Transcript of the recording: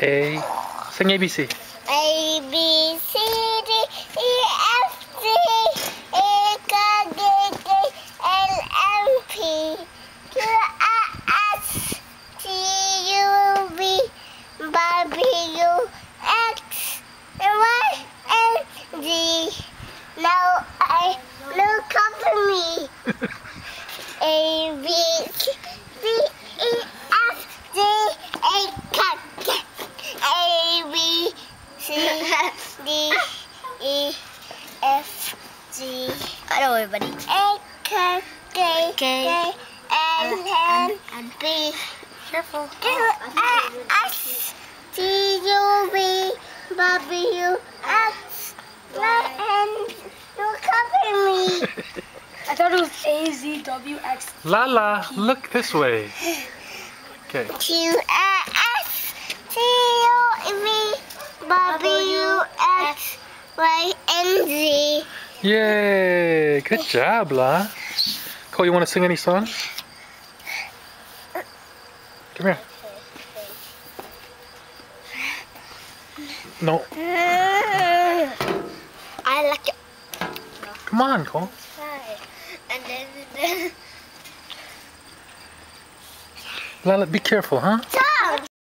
A. Sing ABC. A, B, C, D, E, F, G, H, I, J, K, L, M, P, Q, R, S, T, U, V, W, X, Y, and Z. Now look up at me. A, B, C, D, E, F, G, H, I, J, A, B, C, D, E, F, G. Hello, everybody. A, K, L, M, B. Careful. S, T, U, V, W, X, Y, and look up at me. I thought it was A, Z, W, X. Lala, look this way. Okay. Q, S, T, U, V, W, X, Y, and Z. Yay! Good job, La. Cole, you want to sing any song? Come here. No. I like it. Come on, Cole. And then Lala, be careful, huh?